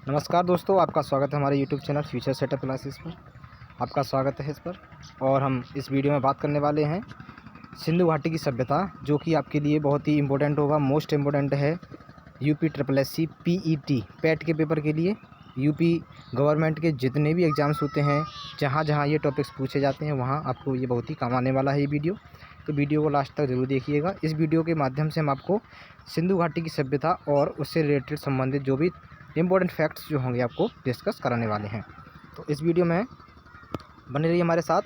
नमस्कार दोस्तों, आपका स्वागत है हमारे YouTube channel future setup classes पर। आपका स्वागत है इस पर। और हम इस वीडियो में बात करने वाले हैं सिंधु घाटी की सभ्यता, जो कि आपके लिए बहुत ही इम्पोर्टेंट होगा। मोस्ट इम्पोर्टेंट है यूपी SSSC PET पैट के पेपर के लिए। यूपी गवर्नमेंट के जितने भी एग्ज़ाम्स होते हैं, जहाँ जहाँ ये टॉपिक्स पूछे जाते हैं, वहाँ आपको ये बहुत ही काम आने वाला है ये वीडियो। तो वीडियो को लास्ट तक ज़रूर देखिएगा। इस वीडियो के माध्यम से हम आपको सिंधु घाटी की सभ्यता और उससे रिलेटेड संबंधित जो भी इम्पोर्टेंट फैक्ट्स जो होंगे आपको डिस्कस कराने वाले हैं। तो इस वीडियो में बने रहिए हमारे साथ।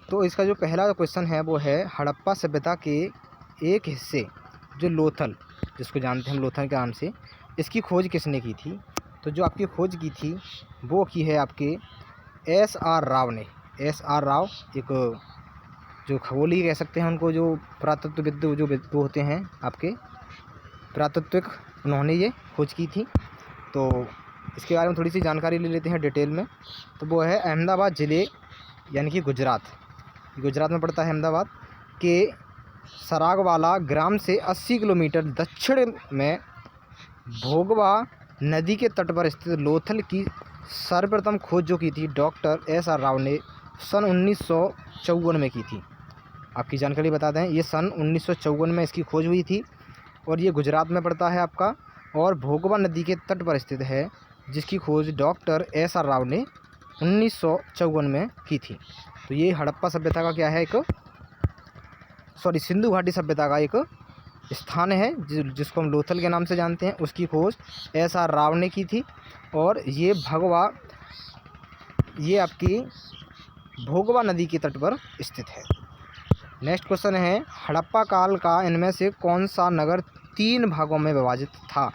तो इसका जो पहला क्वेश्चन है वो है हड़प्पा सभ्यता के एक हिस्से जो लोथल, जिसको जानते हैं हम लोथल के नाम से, इसकी खोज किसने की थी? तो जो आपकी खोज की थी वो की है आपके SR राव ने। SR राव एक जो खगोली कह सकते हैं उनको, जो पुरातत्वविद जो होते हैं आपके पुरातत्विक, उन्होंने ये खोज की थी। तो इसके बारे में थोड़ी सी जानकारी ले लेते हैं डिटेल में। तो वो है अहमदाबाद ज़िले यानी कि गुजरात में पड़ता है। अहमदाबाद के सरागवाला ग्राम से 80 किलोमीटर दक्षिण में भोगवा नदी के तट पर स्थित लोथल की सर्वप्रथम खोज जो की थी डॉक्टर SR राव ने सन 1954 में की थी। आपकी जानकारी बता दें, ये सन 1954 में इसकी खोज हुई थी और ये गुजरात में पड़ता है आपका, और भोगवा नदी के तट पर स्थित है, जिसकी खोज डॉक्टर SR राव ने 1954 में की थी। तो ये हड़प्पा सभ्यता का क्या है, सिंधु घाटी सभ्यता का एक स्थान है जिसको हम लोथल के नाम से जानते हैं। उसकी खोज SR राव ने की थी और ये आपकी भोगवा नदी के तट पर स्थित है। नेक्स्ट क्वेश्चन है हड़प्पा काल का इनमें से कौन सा नगर 3 भागों में विभाजित था?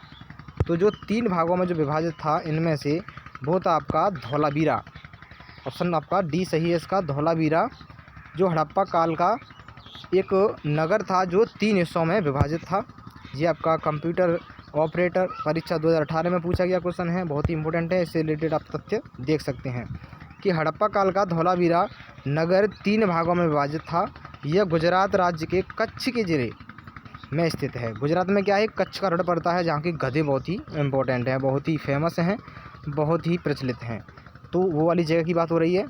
तो जो 3 भागों में जो विभाजित था, इनमें से वो था आपका धौलावीरा। ऑप्शन आपका डी सही है इसका, धौलावीरा, जो हड़प्पा काल का एक नगर था जो 3 हिस्सों में विभाजित था। ये आपका कंप्यूटर ऑपरेटर परीक्षा 2018 में पूछा गया क्वेश्चन है, बहुत ही इंपॉर्टेंट है। इससे रिलेटेड आप तथ्य देख सकते हैं कि हड़प्पा काल का धौलावीरा नगर 3 भागों में विभाजित था। यह गुजरात राज्य के कच्छ के ज़िले में स्थित है। गुजरात में क्या है, कच्छ का रण पड़ता है, जहाँ के गधे बहुत ही इम्पोर्टेंट हैं, बहुत ही फेमस हैं, बहुत ही प्रचलित हैं। तो वो वाली जगह की बात हो रही है।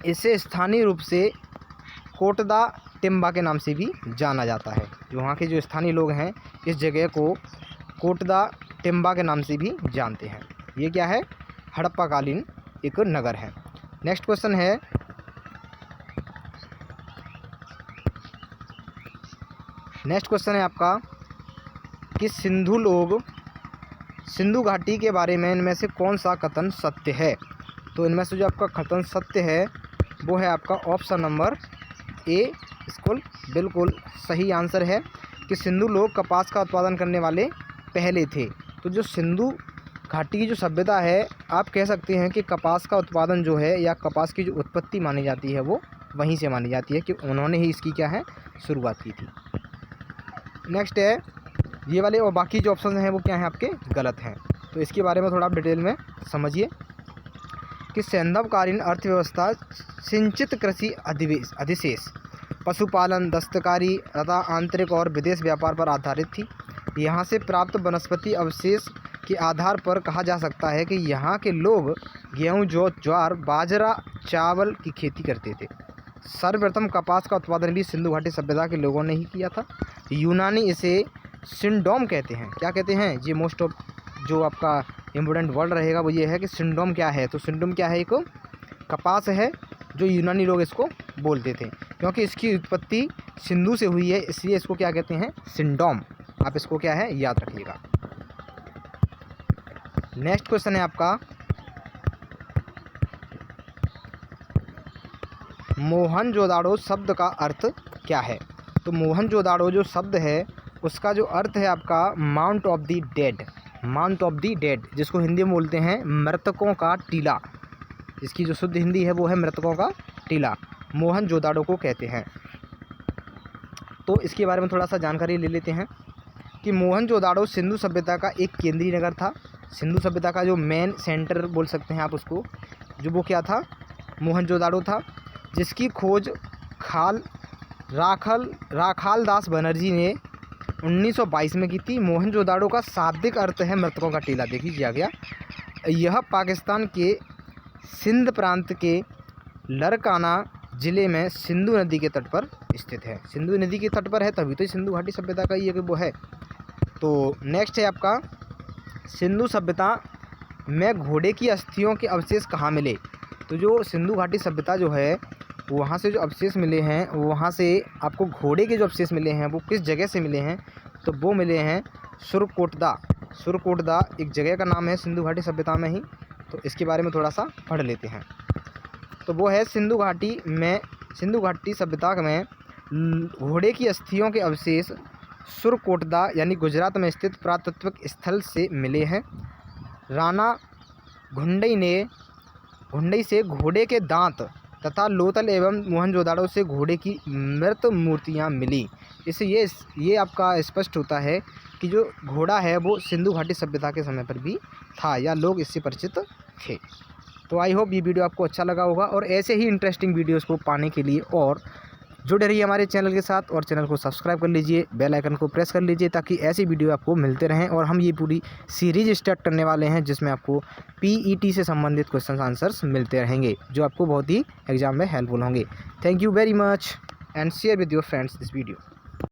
इसे स्थानीय रूप से कोटदा टिम्बा के नाम से भी जाना जाता है। जो वहाँ के जो स्थानीय लोग हैं इस जगह को कोटदा टिम्बा के नाम से भी जानते हैं। ये क्या है, हड़प्पा कालीन एक नगर है। नेक्स्ट क्वेश्चन है आपका कि सिंधु घाटी के बारे में इनमें से कौन सा कथन सत्य है? तो इनमें से जो आपका कथन सत्य है वो है आपका ऑप्शन नंबर ए, इसको बिल्कुल सही आंसर है कि सिंधु लोग कपास का उत्पादन करने वाले पहले थे। तो जो सिंधु घाटी की जो सभ्यता है, आप कह सकते हैं कि कपास का उत्पादन जो है या कपास की जो उत्पत्ति मानी जाती है वो वहीं से मानी जाती है कि उन्होंने ही इसकी क्या है, शुरुआत की थी। नेक्स्ट है ये वाले, और बाकी जो ऑप्शन हैं वो क्या हैं आपके, गलत हैं। तो इसके बारे में थोड़ा आप डिटेल में समझिए कि सैंधवकालीन अर्थव्यवस्था सिंचित कृषि अधिशेष, पशुपालन, दस्तकारी तथा आंतरिक और विदेश व्यापार पर आधारित थी। यहाँ से प्राप्त वनस्पति अवशेष के आधार पर कहा जा सकता है कि यहाँ के लोग गेहूँ, जौ, ज्वार, बाजरा, चावल की खेती करते थे। सर्वप्रथम कपास का उत्पादन भी सिंधु घाटी सभ्यता के लोगों ने ही किया था। यूनानी इसे सिंडोम कहते हैं। क्या कहते हैं? ये मोस्ट ऑफ जो आपका इम्पोर्टेंट वर्ड रहेगा वो ये है कि सिंडोम क्या है। तो सिंडोम क्या है, एक कपास है जो यूनानी लोग इसको बोलते थे, क्योंकि इसकी उत्पत्ति सिंधु से हुई है, इसलिए इसको क्या कहते हैं, सिंडोम। आप इसको क्या है, याद रखिएगा। नेक्स्ट क्वेश्चन है आपका मोहनजोदाड़ो शब्द का अर्थ क्या है? तो मोहनजोदाड़ो जो शब्द है उसका जो अर्थ है आपका माउंट ऑफ द डेड, जिसको हिंदी में बोलते हैं मृतकों का टीला। इसकी जो शुद्ध हिंदी है वो है मृतकों का टीला, मोहनजोदाड़ो को कहते हैं। तो इसके बारे में थोड़ा सा जानकारी ले लेते हैं कि मोहनजोदाड़ो सिंधु सभ्यता का एक केंद्रीय नगर था। सिंधु सभ्यता का जो मेन सेंटर बोल सकते हैं आप उसको, जो वो क्या था, मोहनजोदाड़ो था, जिसकी खोज राखाल दास बनर्जी ने 1922 में की थी। मोहनजोदाड़ो का शाब्दिक अर्थ है मृतकों का टीला। देखिए आ गया यह पाकिस्तान के सिंध प्रांत के लड़काना ज़िले में सिंधु नदी के तट पर स्थित है। सिंधु नदी के तट पर है तभी तो सिंधु घाटी सभ्यता का ये वो है। तो नेक्स्ट है आपका सिंधु सभ्यता में घोड़े की अस्थियों के अवशेष कहाँ मिले। तो जो सिंधु घाटी सभ्यता जो है वहाँ से जो अवशेष मिले हैं, वहाँ से आपको घोड़े के जो अवशेष मिले हैं वो किस जगह से मिले हैं, तो वो मिले हैं सुरकोटदा। सुरकोटदा एक जगह का नाम है सिंधु घाटी सभ्यता में ही। तो इसके बारे में थोड़ा सा पढ़ लेते हैं। तो वो है सिंधु घाटी सभ्यता में घोड़े की अस्थियों के अवशेष सुरकोटदा यानी गुजरात में स्थित पुरातत्विक स्थल से मिले हैं। राणा घुंडई से घोड़े के दांत तथा लोथल एवं मोहनजोदाड़ो से घोड़े की मृत मूर्तियां मिली। इससे ये आपका स्पष्ट होता है कि जो घोड़ा है वो सिंधु घाटी सभ्यता के समय पर भी था या लोग इससे परिचित थे। तो आई होप ये वीडियो आपको अच्छा लगा होगा और ऐसे ही इंटरेस्टिंग वीडियोस को पाने के लिए और जुड़े रहिए हमारे चैनल के साथ और चैनल को सब्सक्राइब कर लीजिए, बेल आइकन को प्रेस कर लीजिए ताकि ऐसी वीडियो आपको मिलते रहें। और हम ये पूरी सीरीज स्टार्ट करने वाले हैं जिसमें आपको पीईटी से संबंधित क्वेश्चन आंसर्स मिलते रहेंगे जो आपको बहुत ही एग्जाम में हेल्पफुल होंगे। Thank you very much and share with your friends this video.